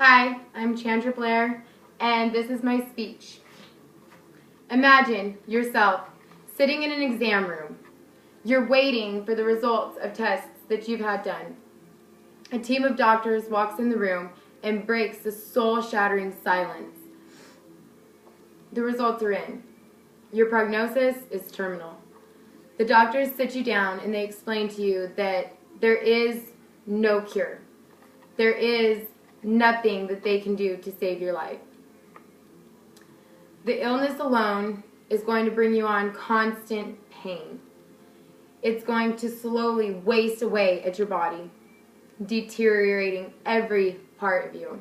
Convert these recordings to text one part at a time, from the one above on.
Hi, I'm Chandra Blair, and this is my speech. Imagine yourself sitting in an exam room. You're waiting for the results of tests that you've had done. A team of doctors walks in the room and breaks the soul-shattering silence. The results are in. Your prognosis is terminal. The doctors sit you down and they explain to you that there is no cure. There is nothing that they can do to save your life. The illness alone is going to bring you on constant pain. It's going to slowly waste away at your body, deteriorating every part of you.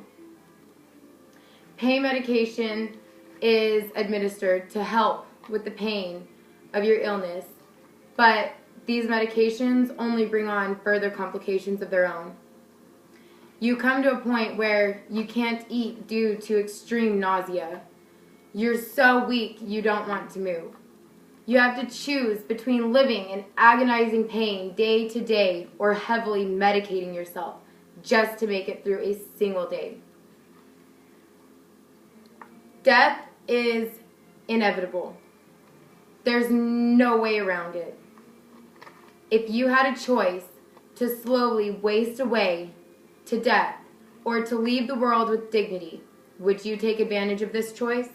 Pain medication is administered to help with the pain of your illness, but these medications only bring on further complications of their own. You come to a point where you can't eat due to extreme nausea. You're so weak you don't want to move. You have to choose between living in agonizing pain day to day or heavily medicating yourself just to make it through a single day. Death is inevitable. There's no way around it. If you had a choice to slowly waste away to death or to leave the world with dignity, would you take advantage of this choice?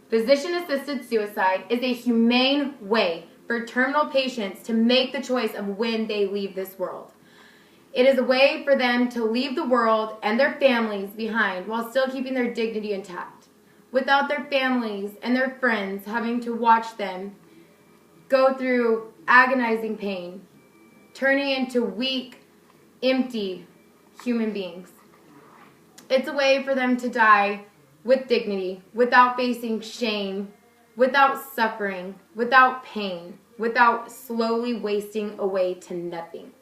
Physician-assisted suicide is a humane way for terminal patients to make the choice of when they leave this world. It is a way for them to leave the world and their families behind while still keeping their dignity intact, without their families and their friends having to watch them go through agonizing pain, turning into weak, empty human beings. It's a way for them to die with dignity, without facing shame, without suffering, without pain, without slowly wasting away to nothing,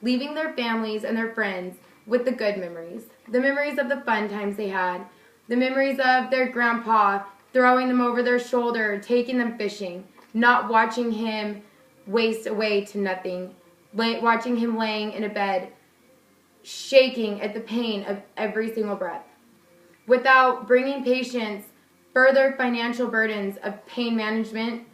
leaving their families and their friends with the good memories, the memories of the fun times they had, the memories of their grandpa throwing them over their shoulder, taking them fishing, not watching him waste away to nothing, watching him laying in a bed, shaking at the pain of every single breath, without bringing patients further financial burdens of pain management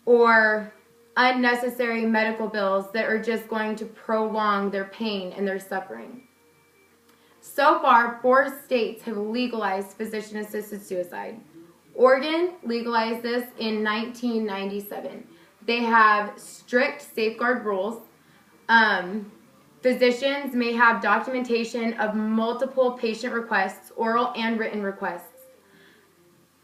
or unnecessary medical bills that are just going to prolong their pain and their suffering. So far, 4 states have legalized physician-assisted suicide. Oregon legalized this in 1997. They have strict safeguard rules. Physicians may have documentation of multiple patient requests, oral and written requests.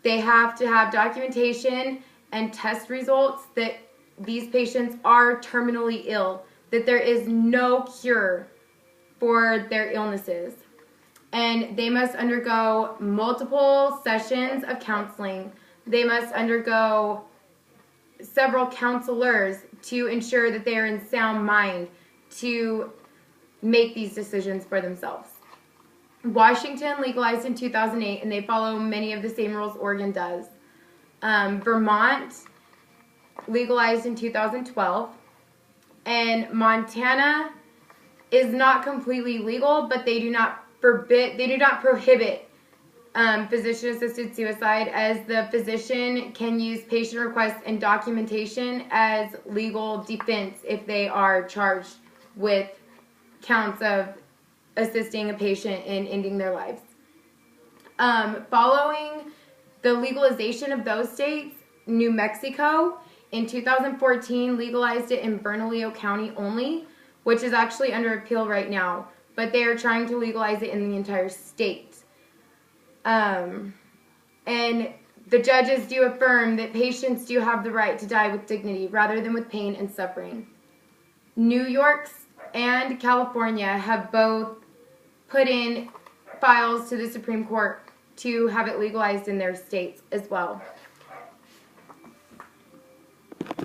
They have to have documentation and test results that these patients are terminally ill, that there is no cure for their illnesses. And they must undergo multiple sessions of counseling. They must undergo several counselors to ensure that they are in sound mind to make these decisions for themselves. Washington legalized in 2008, and they follow many of the same rules Oregon does. Vermont legalized in 2012, and Montana is not completely legal, but they do not prohibit physician-assisted suicide, as the physician can use patient requests and documentation as legal defense if they are charged with counts of assisting a patient in ending their lives. Following the legalization of those states, New Mexico in 2014 legalized it in Bernalillo County only, which is actually under appeal right now, but they are trying to legalize it in the entire state. And the judges do affirm that patients do have the right to die with dignity rather than with pain and suffering. New York and California have both put in files to the Supreme Court to have it legalized in their states as well.